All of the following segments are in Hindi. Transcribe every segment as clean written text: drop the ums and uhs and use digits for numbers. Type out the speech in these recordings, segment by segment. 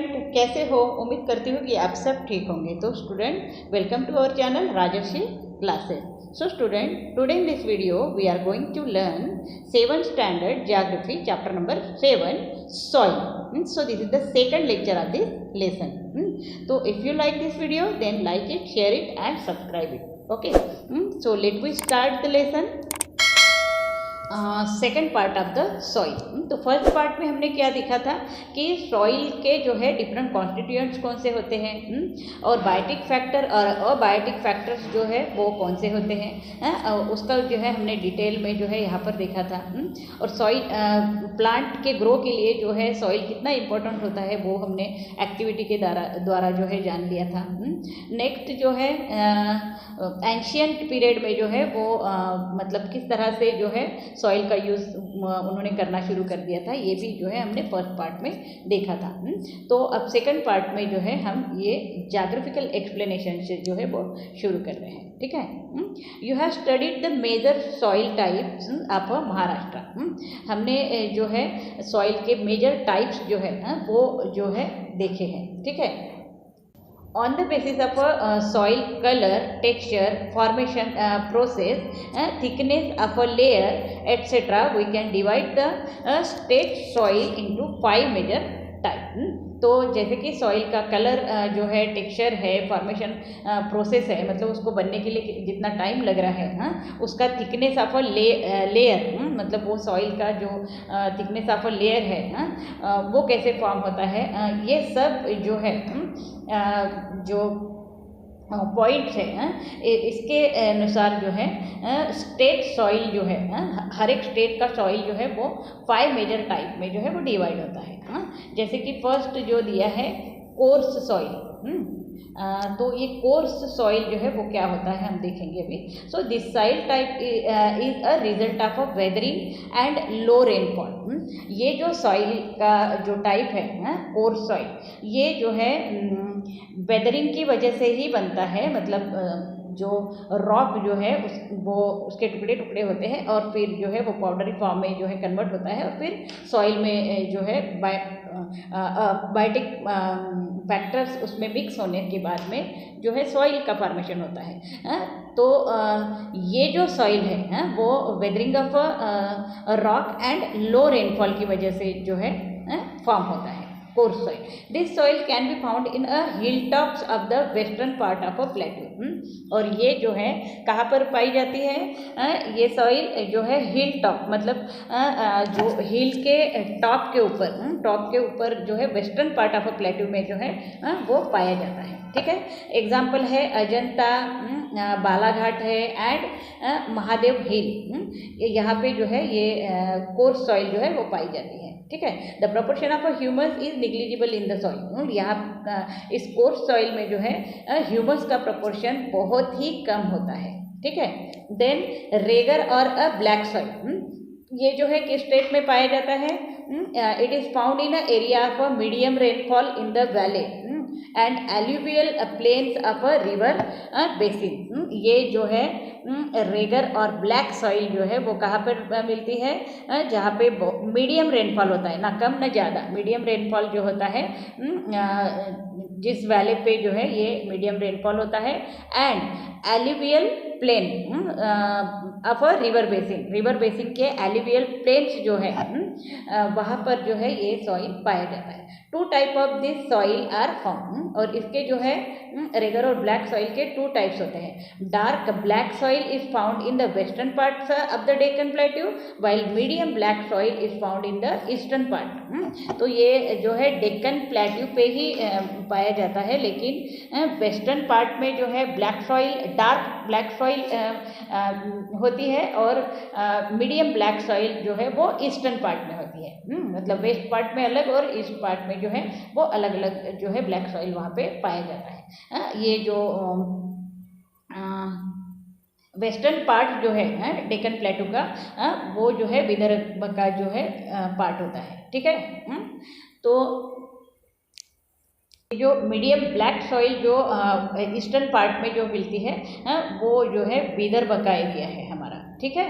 स्टूडेंट, कैसे हो? उम्मीद करती हूँ कि आप सब ठीक होंगे। तो student, welcome to our channel Rajarshi classes. So student, today in this video we are going to learn 7th standard geography chapter number 7 soil. So this is the second lecture of this lesson. So if you like this video, then like it, share it and subscribe it. Okay. So let we start the lesson. Second part of the soil. तो फर्स्ट पार्ट में हमने क्या देखा था कि सॉइल के जो है डिफरेंट कॉन्स्टिट्यूएंट्स कौन से होते हैं और बायोटिक फैक्टर और अबायोटिक फैक्टर्स जो है वो कौन से होते हैं, उसका जो है हमने डिटेल में जो है यहाँ पर देखा था. और सॉइल प्लांट के ग्रो के लिए जो है सॉइल कितना इम्पोर्टेंट होता है वो हमने एक्टिविटी के द्वारा जो है जान लिया था. नेक्स्ट जो है एंशियंट पीरियड में जो है वो मतलब किस तरह से जो है सॉइल का यूज़ उन्होंने करना शुरू कर दिया था, ये भी जो है हमने फर्स्ट पार्ट में देखा था. तो अब सेकंड पार्ट में जो है हम ये ज्योग्राफिकल एक्सप्लेनेशन से जो है वो शुरू कर रहे हैं. ठीक है. You have studied the major soil types of Maharashtra. हमने जो है सॉइल के मेजर टाइप्स जो है वो जो है देखे हैं. ठीक है. On the basis of soil color, texture, formation process, thickness of a layer, etc., we can divide the state soil into 5 major types. तो जैसे कि सॉइल का कलर जो है, टेक्सचर है, फॉर्मेशन प्रोसेस है, मतलब उसको बनने के लिए जितना टाइम लग रहा है, उसका थिकनेस ऑफ अ लेयर, मतलब वो सॉइल का जो थिकनेस ऑफ अ लेयर है वो कैसे फॉर्म होता है, ये सब जो है जो पॉइंट्स है इसके अनुसार जो है स्टेट सॉइल जो है हर एक स्टेट का सॉइल जो है वो 5 मेजर टाइप में जो है वो डिवाइड होता है. जैसे कि फर्स्ट जो दिया है कोर्स सॉइल. तो ये कोर्स सॉइल जो है वो क्या होता है हम देखेंगे अभी. सो this soil type is a result of a weathering and low rainfall. ये जो सॉइल का जो टाइप है कोर्स सॉइल, ये जो है वेदरिंग की वजह से ही बनता है. मतलब जो रॉक जो है वो उसके टुकड़े टुकड़े होते हैं और फिर जो है वो पाउडरी फॉर्म में जो है कन्वर्ट होता है और फिर सॉइल में जो है बायोटिक फैक्टर्स उसमें मिक्स होने के बाद में जो है सॉइल का फॉर्मेशन होता है. तो ये जो सॉइल है वो weathering of rock and low rainfall की वजह से जो है फॉर्म होता है course soil. This soil can be found in a hill tops of the western part of a plateau. और ये जो है कहाँ पर पाई जाती है, ये सॉइल जो है हिल टॉप, मतलब जो हिल के टॉप के ऊपर जो है western part of a plateau में जो है वो पाया जाता है. ठीक है. एग्जाम्पल है अजंता, बालाघाट है एंड महादेव हिल. यहाँ पे जो है ये कोर्स सॉइल जो है वो पाई जाती है. ठीक है. The proportion of humus is negligible in the soil. यहाँ इस कोर्स सॉइल में जो है ह्यूमस का प्रोपोर्शन बहुत ही कम होता है. ठीक है. देन रेगर और अ ब्लैक सॉइल, ये जो है किस स्टेट में पाया जाता है, it is found in a area of a medium rainfall in the valley and alluvial plains of a river basin. ये जो है रेगर और ब्लैक सॉइल जो है वो कहाँ पर मिलती है, जहाँ पे मीडियम रेनफॉल होता है, ना कम ना ज़्यादा. मीडियम रेनफॉल जो होता है जिस वैली पे जो है ये मीडियम रेनफॉल होता है and alluvial plain of a river basin के एल्यूवियल प्लेन्स जो है वहाँ पर जो है ये सॉइल पाया जाता है. 2 type of this soil are found. और इसके जो है रेगर और ब्लैक सॉइल के 2 टाइप्स होते हैं. Dark black soil is found in the western parts of the Deccan plateau while medium black soil is found in the eastern part. तो ये जो है डेक्कन प्लेट्यू पे ही पाया जाता है, लेकिन वेस्टर्न पार्ट में जो है black soil, dark black soil होती है और मीडियम ब्लैक सॉइल जो है वो ईस्टर्न पार्ट में होती है. मतलब वेस्ट पार्ट में अलग और ईस्ट पार्ट में जो है वो अलग अलग जो है ब्लैक सॉइल वहाँ पे पाया जाता है. ये जो वेस्टर्न पार्ट जो है डेक्कन प्लेटू का वो जो है विदर्भ का जो है पार्ट होता है. ठीक है. तो जो मीडियम ब्लैक सॉइल जो ईस्टर्न पार्ट में जो मिलती है वो जो है विदर्भ का एरिया है हमारा. ठीक है.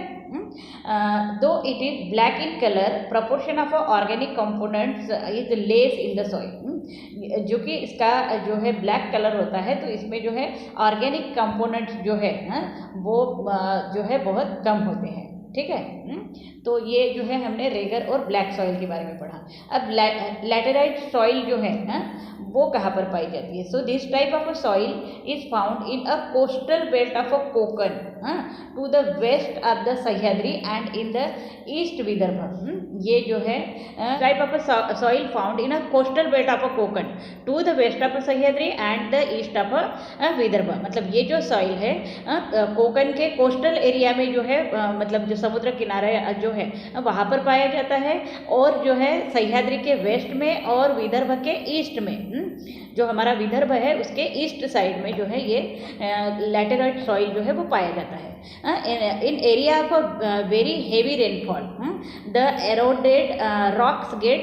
दो it is black in colour, proportion of organic components is less in the soil. जो कि इसका जो है ब्लैक कलर होता है, तो इसमें जो है ऑर्गेनिक कंपोनेंट्स जो है वो जो है बहुत कम होते हैं। ठीक है। तो ये जो है हमने रेगर और ब्लैक सॉइल के बारे में पढ़ा। अब लैटेराइट सॉइल जो है वो कहाँ पर पाई जाती है? So this type of a soil is found in a coastal belt of a Konkan to the west of the Sahyadri and in the east Vidarbha. ये जो है type of a soil found in a coastal belt of a Konkan to the west of a Sahyadri and the east of a Vidarbha. मतलब ये जो सॉइल है कोकन के कोस्टल एरिया में जो है मतलब जो समुद्र किनारे जो है वहाँ पर पाया जाता है, और जो है सह्याद्री के वेस्ट में और विदर्भ के ईस्ट में, जो हमारा विदर्भ है उसके ईस्ट साइड में जो है ये लैटेराइट सॉइल जो है वो पाया जाता है। In area of very heavy rainfall the eroded rocks get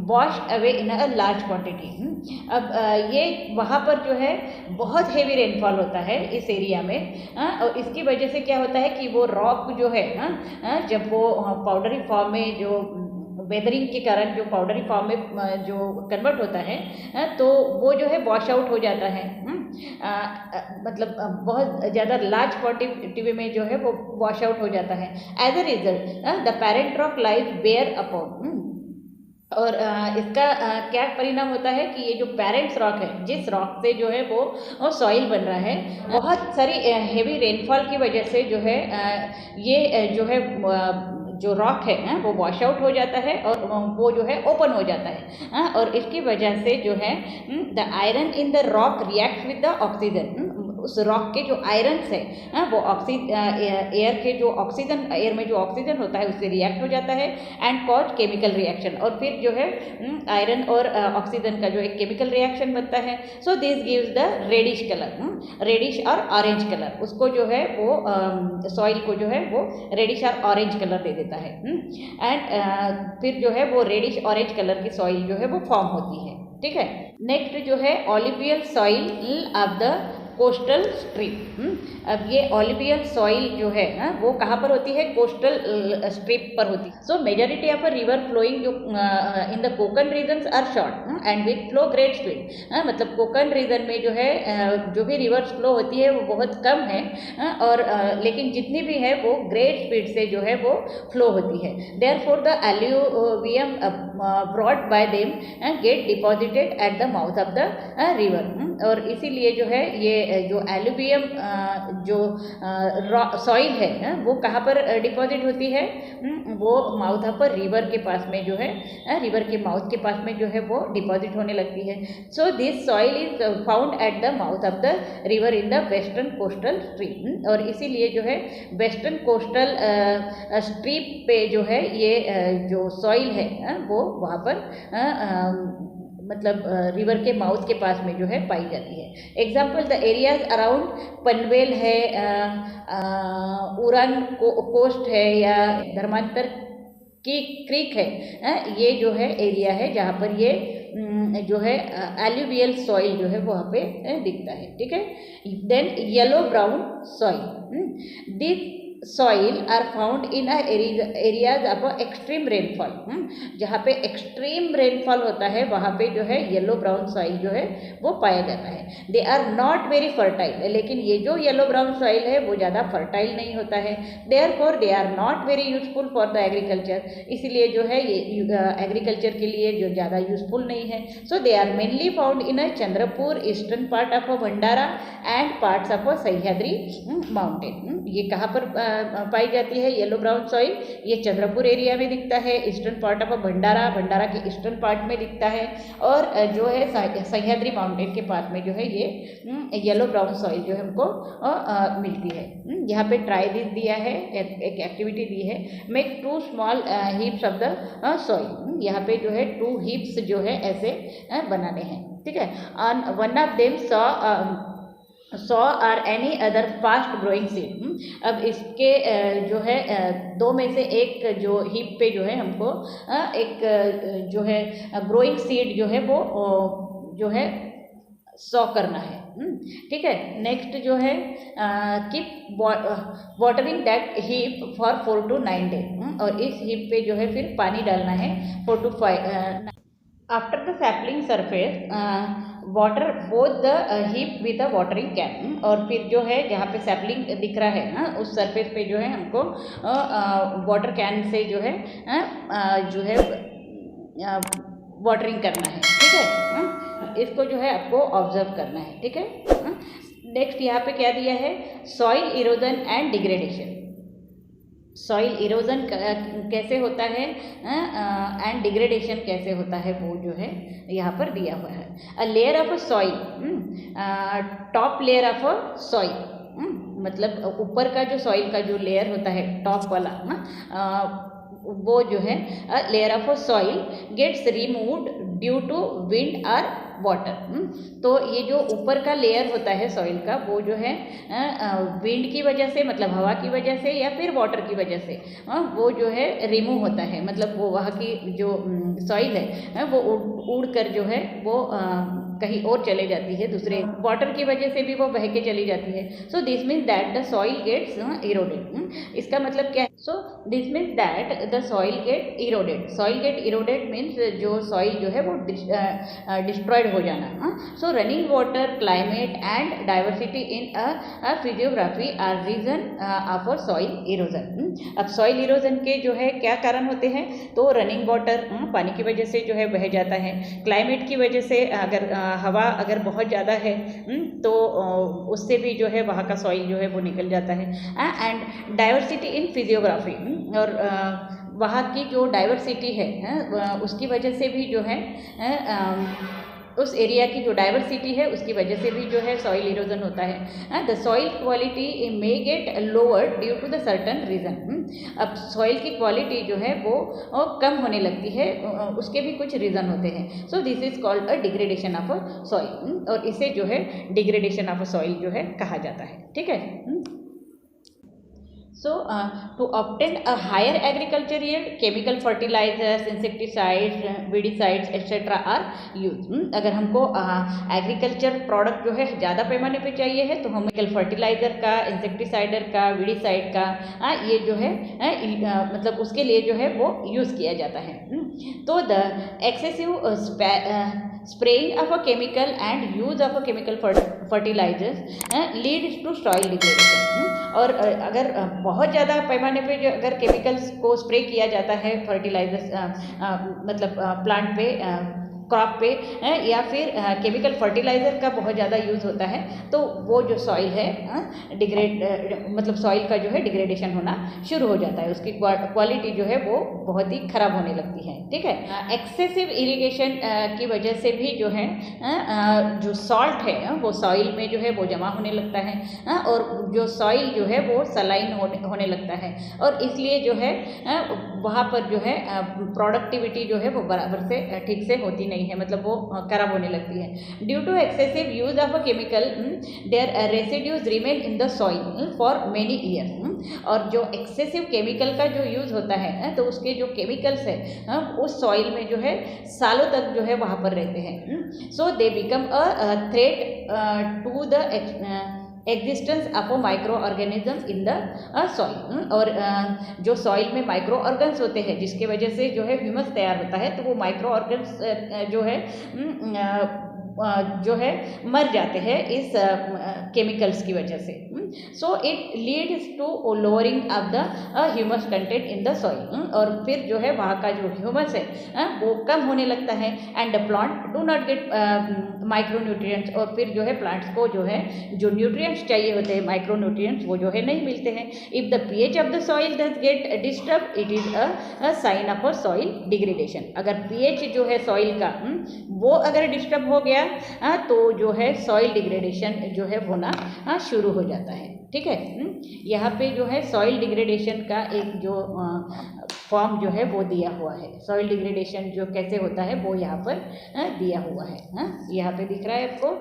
washed away in a large quantity. अब ये वहाँ पर जो है बहुत हेवी रेनफॉल होता है इस एरिया में, और इसकी वजह से क्या होता है कि वो रॉक जो है जब वो पाउडरी फॉर्म में जो वेदरिंग के कारण जो पाउडरी फॉर्म में जो कन्वर्ट होता है तो वो जो है वॉश आउट हो जाता है। मतलब बहुत ज़्यादा लार्ज क्वांटिटी में जो है वो वॉश आउट हो जाता है। As a result the parent rock lies bare upon. और इसका क्या परिणाम होता है कि ये जो पेरेंट्स रॉक है, जिस रॉक से जो है वो सॉइल बन रहा है, बहुत सारी हेवी रेनफॉल की वजह से जो है ये जो है जो रॉक है वो वॉश आउट हो जाता है और वो जो है ओपन हो जाता है। और इसकी वजह से जो है the iron in the rock react with the oxygen. उस रॉक के जो आयरन्स है वो एयर के जो ऑक्सीजन, एयर में जो ऑक्सीजन होता है उससे रिएक्ट हो जाता है एंड कॉज केमिकल रिएक्शन। और फिर जो है आयरन और ऑक्सीजन का जो एक केमिकल रिएक्शन बनता है। So this gives the reddish colour, reddish और ऑरेंज कलर। उसको जो है वो सॉइल को जो है वो रेडिश और ऑरेंज कलर दे देता है। एंड फिर जो है वो रेडिश ऑरेंज कलर की सॉइल जो है वो फॉर्म होती है। ठीक है। नेक्स्ट जो है alluvial soil of the coastal strip. अब ये ऑलिवियल सॉइल जो है वो कहाँ पर होती है? कोस्टल स्ट्रिप पर होती है। So majority of a river flowing जो in the Konkan regions are short and with flow great speed. मतलब कोकन रीजन में जो है जो भी रिवर्स फ्लो होती है वो बहुत कम है, और लेकिन जितनी भी है वो ग्रेट स्पीड से जो है वो फ्लो होती है। Therefore the alluvium brought by them get deposited at the mouth of the river. और इसीलिए जो है ये जो एल्यूवियम जो सॉइल है वो कहाँ पर डिपॉजिट होती है? वो माउथ ऑफ रिवर के पास में जो है, रिवर के माउथ के पास में जो है वो डिपॉजिट होने लगती है। So this soil is found at the mouth of the river in the western coastal strip. और इसीलिए जो है वेस्टर्न कोस्टल स्ट्रीप पे जो है ये जो सॉइल है वो वहाँ पर मतलब रिवर के माउथ के पास में जो है पाई जाती है। Example the areas around Panvel है, उड़ान कोस्ट है या धर्मांतर की क्रीक है, ये जो है एरिया है जहाँ पर ये जो है एल्यूवियल सॉइल जो है वहाँ पे दिखता है। ठीक है। Then yellow brown soil, this soil are found in areas of extreme rainfall. जहाँ पे एक्सट्रीम रेनफॉल होता है वहाँ पे जो है येलो ब्राउन सॉइल जो है वो पाया जाता है। They are not very fertile, लेकिन ये जो येलो ब्राउन सॉइल है वो ज़्यादा फर्टाइल नहीं होता है। Therefore they are not very useful for the agriculture. इसलिए जो है ये एग्रीकल्चर के लिए जो ज़्यादा यूजफुल नहीं है। So they are mainly found in a Chandrapur, eastern part of Bhandara and parts of Sahyadri mountain. ये कहाँ पर पाई जाती है येलो ब्राउन सॉइल? ये चंद्रपुर एरिया में दिखता है, ईस्टर्न पार्ट ऑफ भंडारा, भंडारा के ईस्टर्न पार्ट में दिखता है, और जो है सह्याद्री माउंटेन के पास में जो है ये येलो ब्राउन सॉइल जो है हमको मिलती है। यहाँ पे ट्राई दिस दिया है, एक एक्टिविटी दी है, make 2 small heaps of the soil. यहाँ पे जो है 2 हीप्स जो है ऐसे बनाने हैं। ठीक है। On one of them sow or any other fast growing seed. अब इसके जो है 2 में से एक जो हीप पे जो है हमको एक जो है ग्रोइंग सीड जो है वो जो है सॉ करना है। ठीक है। नेक्स्ट जो है keep watering that heap for 4 to 9 days। और इस हीप पे जो है फिर पानी डालना है 4 to 5 after the sapling surface water both the heap with the watering can, और फिर जो है जहाँ पे सैपलिंग दिख रहा है ना उस सरफेस पे जो है हमको वाटर कैन से जो है वाटरिंग करना है, ठीक है। इसको जो है आपको ऑब्जर्व करना है, ठीक है। नेक्स्ट यहाँ पे क्या दिया है, soil erosion and degradation. Soil erosion कैसे होता है एंड डिग्रेडेशन कैसे होता है वो जो है यहाँ पर दिया हुआ है। A layer of a soil, top layer of a soil, मतलब ऊपर का जो सॉइल का जो लेयर होता है टॉप वाला वो जो है layer of a soil gets removed due to wind और वाटर। तो ये जो ऊपर का लेयर होता है सॉइल का वो जो है विंड की वजह से, मतलब हवा की वजह से या फिर वाटर की वजह से वो जो है रिमूव होता है, मतलब वो वहाँ की जो सॉइल है वो उड़ कर जो है वो कहीं और चले जाती है, दूसरे वाटर की वजह से भी वो बह के चली जाती है। So this means that the soil gets eroded. इसका मतलब क्या है, so this means that the soil get eroded. Soil get eroded means जो सॉइल जो है वो डिस्ट्रॉयड हो जाना। So running water, climate and diversity in a physiography are reason of a soil erosion. अब सॉइल इरोजन के जो है क्या कारण होते हैं, तो रनिंग वाटर पानी की वजह से जो है बह जाता है, क्लाइमेट की वजह से अगर हवा अगर बहुत ज़्यादा है तो उससे भी जो है वहाँ का सॉइल जो है वो निकल जाता है, एंड डाइवर्सिटी इन फिजियोग्राफी, और वहाँ की जो डाइवर्सिटी है उसकी वजह से भी जो है उस एरिया की जो डाइवर्सिटी है उसकी वजह से भी जो है सॉइल इरोजन होता है। The soil quality may get lower due to the certain reason. अब सॉइल की क्वालिटी जो है वो कम होने लगती है, उसके भी कुछ रीज़न होते हैं। So this is called a degradation of a soil, और इसे जो है डिग्रेडेशन ऑफ अ सॉइल जो है कहा जाता है, ठीक है। So, to obtain a higher agriculture yield, chemical fertilizers, insecticides, weedicides, etc. are used. अगर हमको एग्रीकल्चर प्रोडक्ट जो है ज़्यादा पैमाने पे चाहिए है तो हम केमिकल फर्टिलाइजर का, इंसेक्टिसाइडर का, वीडिसाइड का ये जो है मतलब उसके लिए जो है वो यूज़ किया जाता है। तो the excessive spraying of a chemical and use of a chemical fertilizers leads to soil degradation। और अगर बहुत ज़्यादा पैमाने पे जो अगर केमिकल्स को स्प्रे किया जाता है फर्टिलाइजर्स मतलब प्लांट पे, क्रॉप पे, या फिर केमिकल फर्टिलाइज़र का बहुत ज़्यादा यूज़ होता है तो वो जो सॉइल है मतलब सॉइल का जो है डिग्रेडेशन होना शुरू हो जाता है, उसकी क्वालिटी जो है वो बहुत ही ख़राब होने लगती है, ठीक है। एक्सेसिव इरिगेशन की वजह से भी जो है जो सॉल्ट है वो सॉइल में जो है वो जमा होने लगता है, और जो सॉइल जो है वो सलाइन होने लगता है, और इसलिए जो है वहाँ पर जो है प्रोडक्टिविटी जो है वो बराबर से ठीक से होती नहीं है, मतलब वो खराब होने लगती है। Due to excessive use of a chemical their residues remain in the soil for many years. और जो एक्सेसिव केमिकल का जो यूज़ होता है तो उसके जो केमिकल्स है उस सॉइल में जो है सालों तक जो है वहाँ पर रहते हैं। So they become a threat to the existence of a micro organism in the soil. और जो सॉइल में माइक्रो ऑर्गन्स होते हैं जिसके वजह से जो है ह्यूमस तैयार होता है, तो वो माइक्रो ऑर्गन्स जो है मर जाते हैं इस केमिकल्स की वजह से। So it leads to lowering of the humus content in the soil, और फिर जो है वहाँ का जो ह्यूमस है वो कम होने लगता है, and the plant do not gate micro nutrients, और फिर जो है प्लांट्स को जो है जो न्यूट्रिएंट्स चाहिए होते हैं माइक्रो न्यूट्रिएंट्स वो जो है नहीं मिलते हैं। If the pH of the soil does get disturb it is a sign of a soil degradation. अगर pH जो है सॉइल का वो अगर डिस्टर्ब हो गया तो जो है सॉइल डिग्रेडेशन जो है होना शुरू हो जाता है, ठीक है। यहाँ पे जो है सॉइल डिग्रेडेशन का एक जो फॉर्म जो है वो दिया हुआ है, सॉइल डिग्रेडेशन जो कैसे होता है वो यहाँ पर दिया हुआ है। यहाँ पे दिख रहा है आपको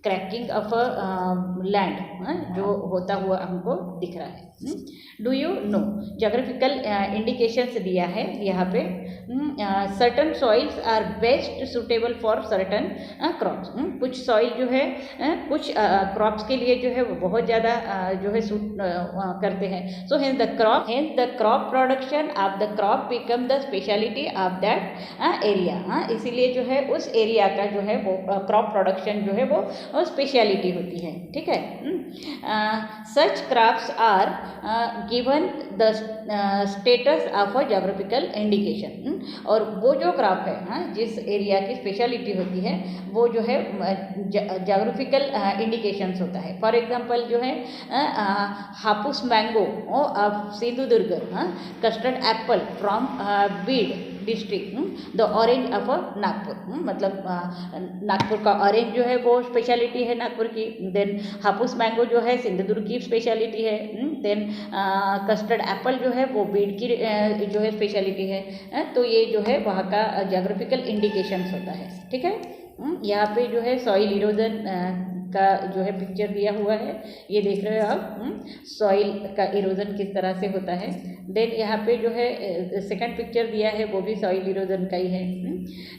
क्रैकिंग ऑफ लैंड जो होता हुआ हमको दिख रहा है। Do you know geographical indications दिया है यहाँ पे। Certain soils are best suitable for certain crops. कुछ सॉइल जो है कुछ क्रॉप्स के लिए जो है वो बहुत ज़्यादा जो है सूट करते हैं। So hence the crop production of the crop become the speciality of that area. इसीलिए जो है उस एरिया का जो है वो क्रॉप प्रोडक्शन जो है वो स्पेशलिटी होती है। ठीक है। Such crops are given the status of a geographical indication. और वो जो क्रॉप है जिस एरिया की स्पेशलिटी होती है वो जो है जोग्राफिकल इंडिकेशंस होता है। फॉर एग्जांपल जो है Hapus mango of Sindhudurg, custard apple from Beed district, the orange of Nagpur. मतलब नागपुर का ऑरेंज जो है वो स्पेशलिटी है नागपुर की। देन हापुस मैंगो जो है सिंधुदुर्ग की स्पेशलिटी है। देन कस्टर्ड एप्पल जो है वो बीड की जो है स्पेशलिटी है। तो ये जो है वहाँ का जोग्राफिकल इंडिकेशंस होता है। ठीक है। यहाँ पे जो है सॉइल इरोजन का जो है पिक्चर दिया हुआ है, ये देख रहे हो आप, सॉइल का इरोजन किस तरह से होता है। देन यहाँ पे जो है सेकंड पिक्चर दिया है वो भी सॉइल इरोजन का ही है।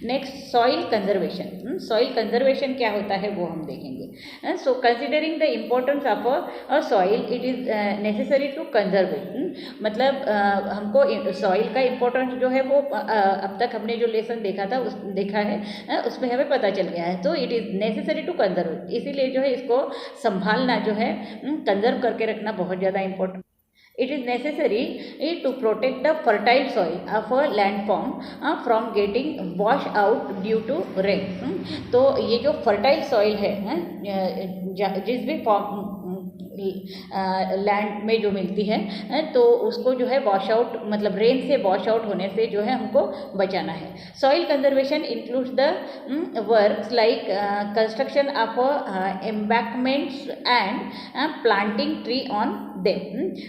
Next soil conservation. Soil conservation क्या होता है वो हम देखेंगे। So considering the importance of a soil it is necessary to conserve it. मतलब हमको सॉइल का इम्पोर्टेंस जो है वो अब तक हमने जो लेसन देखा है उसमें हमें पता चल गया है। तो it is necessary to conserve it, इसीलिए जो है इसको संभालना जो है कंजर्व करके रखना बहुत ज़्यादा important. It is necessary to protect the fertile soil of a landform from getting washed out due to rain। तो ये जो fertile soil है जिस भी लैंड में जो मिलती है तो उसको जो है वॉश आउट, मतलब रेन से वॉश आउट होने से जो है हमको बचाना है। Soil conservation includes the works like construction of embankments and planting tree on them.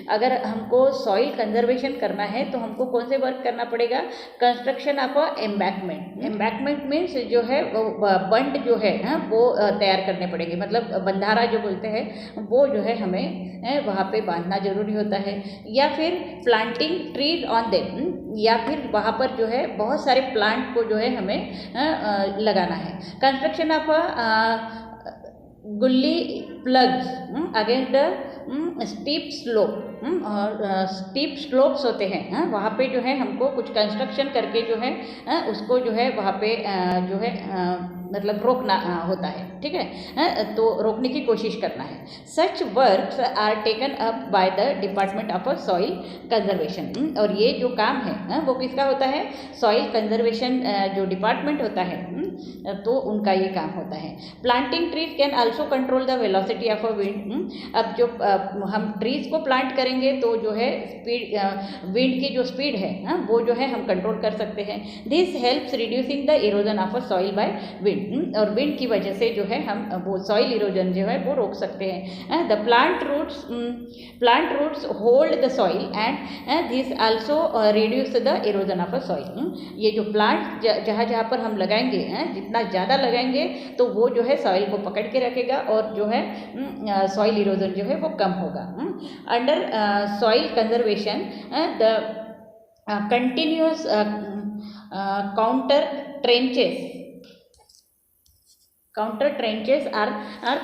अगर हमको सॉइल कंजर्वेशन करना है तो हमको कौन से वर्क करना पड़ेगा? Construction of embankment. Embankment means जो है बंड जो है वो तैयार करने पड़ेंगे, मतलब बंधारा जो बोलते हैं वो जो है हमें वहाँ पे बांधना जरूरी होता है। या फिर प्लांटिंग ट्रीज ऑन देम, या फिर वहाँ पर जो है बहुत सारे प्लांट को जो है हमें लगाना है। कंस्ट्रक्शन ऑफ गुल्ली plugs against the steep slope, और स्टीप स्लोप्स होते हैं वहाँ पे जो है हमको कुछ कंस्ट्रक्शन करके जो है उसको जो है वहाँ पे जो है मतलब रोकना होता है। ठीक है। तो रोकने की कोशिश करना है। Such works are taken up by the department of soil conservation. और ये जो काम है वो किसका होता है? सॉइल कंजर्वेशन जो डिपार्टमेंट होता है तो उनका ये काम होता है। Planting trees can also control the velocity of a wind. अब जो हम ट्रीज को प्लांट करेंगे तो जो है स्पीड, विंड की जो स्पीड है वो जो है हम कंट्रोल कर सकते हैं। This helps reducing the erosion of a soil by wind. और विंड की वजह से जो है हम वो सॉइल इरोजन जो है वो रोक सकते हैं। The plant roots hold the soil and this also reduce the erosion of a soil. ये जो प्लांट जहाँ पर हम लगाएंगे जितना ज़्यादा लगाएंगे तो वो जो है सॉइल को पकड़ के रखेगा और जो है सॉइल इरोजन जो है वो कम होगा। Under soil conservation the continuous counter trenches are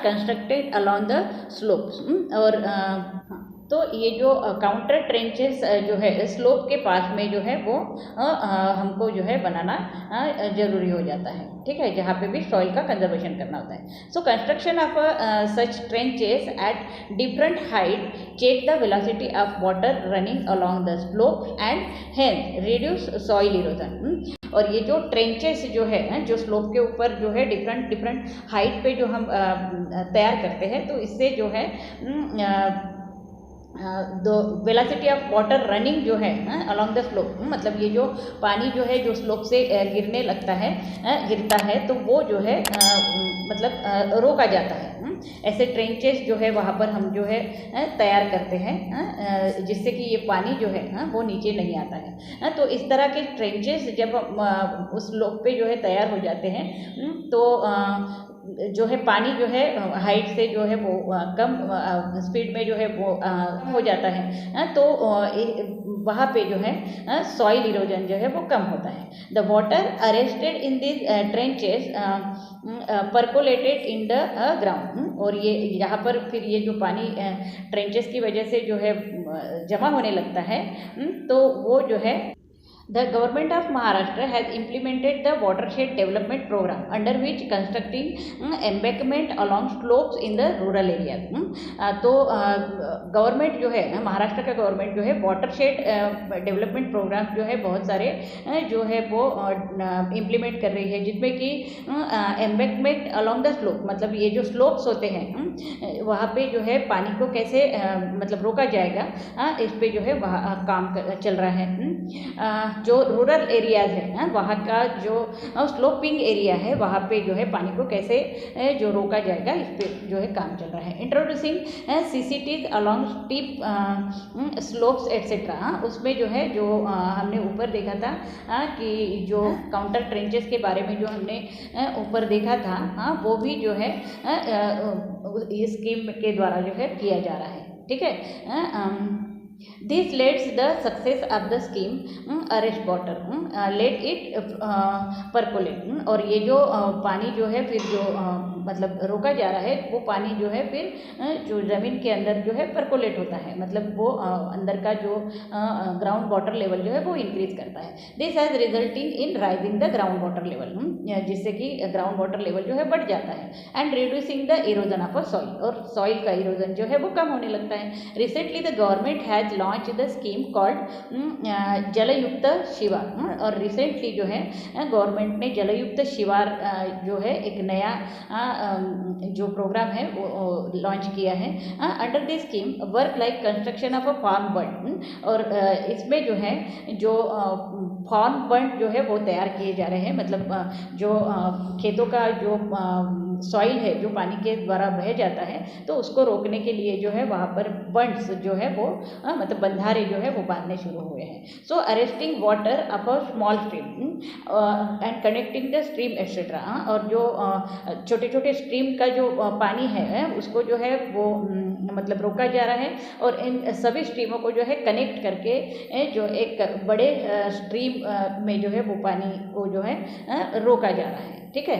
constructed along the slopes. और तो ये जो काउंटर ट्रेंचेस जो है स्लोप के पास में जो है वो हमको जो है बनाना जरूरी हो जाता है। ठीक है, जहाँ पे भी सॉइल का कंजर्वेशन करना होता है। So construction of such trenches at different height check the velocity of water running along the slope and hence reduce soil erosion. और ये जो ट्रेंचेस जो है जो स्लोप के ऊपर जो है डिफरेंट हाइट पे जो हम तैयार करते हैं तो इससे जो है the velocity of water running जो है अलॉन्ग द स्लोप, मतलब ये जो पानी जो है जो स्लोप से गिरता है तो वो जो है मतलब रोका जाता है। ऐसे ट्रेंचेस जो है वहाँ पर हम जो है तैयार करते हैं जिससे कि ये पानी जो है वो नीचे नहीं आता है। तो इस तरह के ट्रेंचेस जब उस स्लोप पे जो है तैयार हो जाते हैं तो जो है पानी जो है हाइट से जो है वो कम स्पीड में जो है वो हो जाता है, तो वहाँ पे जो है सॉइल इरोजन जो है वो कम होता है। The water arrested in this trenches percolated in the ground, और ये यहाँ पर फिर ये जो पानी ट्रेंचेस की वजह से जो है जमा होने लगता है, तो वो जो है The government of Maharashtra has implemented the watershed development program under which constructing embankment along slopes in the rural areas. तो गवर्नमेंट जो है महाराष्ट्र का गवर्नमेंट जो है वाटरशेड डेवलपमेंट प्रोग्राम जो है बहुत सारे जो है वो इम्प्लीमेंट कर रही है, जिसमें कि एम्बैंकमेंट अलोंग द स्लोप, मतलब ये जो स्लोप्स होते हैं वहाँ पे जो है पानी को कैसे मतलब रोका जाएगा, इस पे जो है वहाँ काम चल रहा है। जो रूरल एरियाज है वहाँ का जो स्लोपिंग एरिया है वहाँ पे जो है पानी को कैसे जो रोका जाएगा, इस पे जो है काम चल रहा है। Introducing CCTs along steep slopes etcetera, उसमें जो है जो हमने ऊपर देखा था कि जो काउंटर ट्रेंचेस के बारे में जो हमने ऊपर देखा था, वो भी जो है इस स्कीम के द्वारा जो है किया जा रहा है। ठीक है, This leads the success of the scheme, arrest water, let it percolate, और ये जो पानी जो है फिर जो मतलब रोका जा रहा है, वो पानी जो है फिर जो ज़मीन के अंदर जो है परकोलेट होता है, मतलब वो अंदर का जो ग्राउंड वाटर लेवल जो है वो इंक्रीज करता है। This has resulting in rising the ground water level, जिससे कि ग्राउंड वाटर लेवल जो है बढ़ जाता है, and reducing the erosion of a soil, और सॉइल का इरोजन जो है वो कम होने लगता है। Recently the government has launch the scheme called जलयुक्त शिवार, और रिसेंटली जो है गवर्नमेंट ने जलयुक्त शिवार जो है एक नया जो प्रोग्राम है वो लॉन्च किया है। Under this scheme work like construction of a farm bund, और इसमें जो है जो फार्म बंड जो है वो तैयार किए जा रहे हैं, मतलब जो खेतों का जो सॉइल है जो पानी के द्वारा बह जाता है, तो उसको रोकने के लिए जो है वहाँ पर बंड्स जो है वो मतलब बंधारे जो है वो बांधने शुरू हुए हैं। So arresting water up a small stream and connecting the stream etcetera, और जो छोटे छोटे स्ट्रीम का जो पानी है उसको जो है वो मतलब रोका जा रहा है, और इन सभी स्ट्रीमों को जो है कनेक्ट करके जो एक बड़े स्ट्रीम में जो है वो पानी को जो है रोका जा रहा है। ठीक है,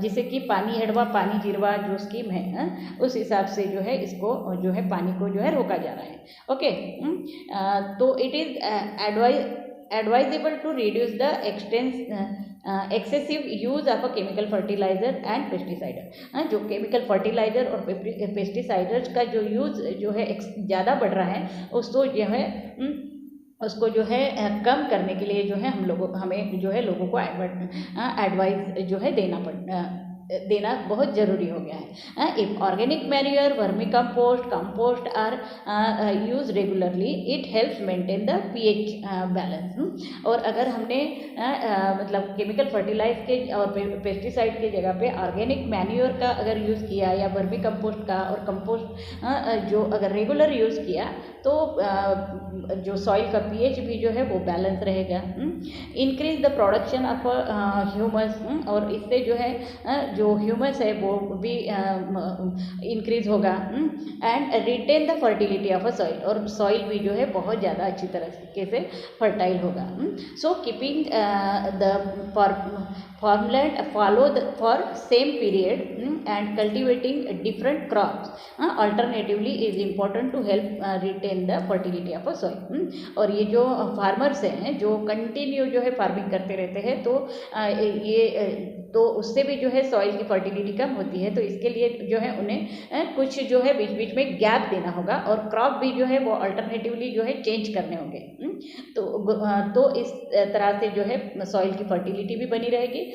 जिससे कि पानी हेडवा पानी जिरवा जो स्कीम है उस हिसाब से जो है इसको जो है पानी को जो है रोका जा रहा है। ओके, तो it is advisable to reduce the excessive use of a chemical fertiliser and pesticides. जो केमिकल फर्टिलाइज़र और पेस्टिसाइडर्स का जो यूज़ जो है ज़्यादा बढ़ रहा है उसको जो है कम करने के लिए जो है हमें जो है लोगों को एडवाइस जो है देना बहुत ज़रूरी हो गया है। If organic manure, vermicompost are use regularly, it helps maintain the pH balance. और अगर हमने मतलब केमिकल फर्टिलाइज के और पेस्टिसाइड के जगह पे ऑर्गेनिक मैन्योर का अगर यूज़ किया या वर्मी कंपोस्ट का और कंपोस्ट जो अगर रेगुलर यूज़ किया तो जो सॉइल का पीएच भी जो है वो बैलेंस रहेगा। Increase the production of humus, और इससे जो है जो ह्यूमस है वो भी इंक्रीज होगा, and retain the fertility of a soil, और सॉइल भी जो है बहुत ज़्यादा अच्छी तरीके से फर्टाइल होगा। So keeping the farmland for same period and cultivating different crops alternatively is important to help retain the fertility of a soil। और ये जो फार्मर्स हैं जो कंटिन्यू जो है फार्मिंग करते रहते हैं तो तो उससे भी जो है सॉइल की फर्टिलिटी कम होती है, तो इसके लिए जो है उन्हें कुछ जो है बीच बीच में गैप देना होगा, और क्रॉप भी जो है वो अल्टरनेटिवली जो है चेंज करने होंगे। तो इस तरह से जो है सॉइल की फर्टिलिटी भी बनी रहेगी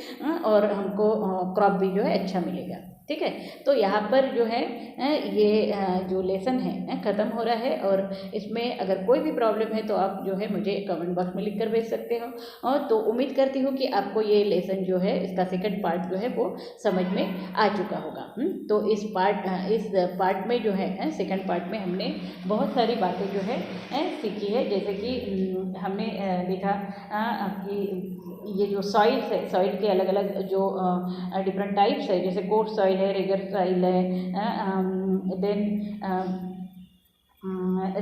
और हमको क्रॉप भी जो है अच्छा मिलेगा। ठीक है, तो यहाँ पर जो है ये जो लेसन है ख़त्म हो रहा है, और इसमें अगर कोई भी प्रॉब्लम है तो आप जो है मुझे कमेंट बॉक्स में लिख कर भेज सकते हो। और तो उम्मीद करती हूँ कि आपको ये लेसन जो है इसका सेकंड पार्ट जो है वो समझ में आ चुका होगा। तो इस पार्ट में जो है सेकंड पार्ट में हमने बहुत सारी बातें जो है सीखी है, जैसे कि हमने देखा कि ये जो सॉइल्स है, सॉइल के अलग अलग जो डिफरेंट टाइप्स है, जैसे कोर्स सॉइल है, रेगर सॉइल है, देन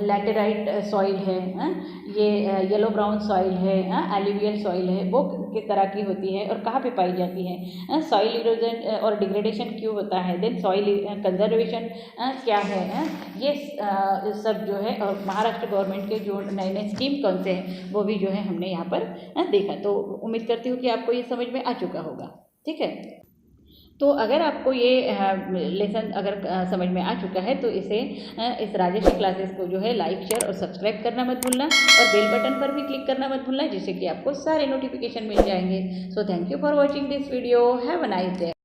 लैटेराइट सॉइल है, ये येलो ब्राउन सॉइल है, एलुवियल सॉइल है, वो किस तरह की होती है और कहाँ पे पाई जाती है, सॉइल इरोजन और डिग्रेडेशन क्यों होता है, देन सॉइल कंजर्वेशन क्या है, ये सब जो है, और महाराष्ट्र गवर्नमेंट के जो नए नए स्कीम कौन से हैं वो भी जो है हमने यहाँ पर देखा। तो उम्मीद करती हूँ कि आपको ये समझ में आ चुका होगा। ठीक है, तो अगर आपको ये लेसन अगर समझ में आ चुका है तो इस राजश्री क्लासेस को जो है लाइक, शेयर और सब्सक्राइब करना मत भूलना, और बेल बटन पर भी क्लिक करना मत भूलना, जिससे कि आपको सारे नोटिफिकेशन मिल जाएंगे। So thank you for watching this video. Have a nice day.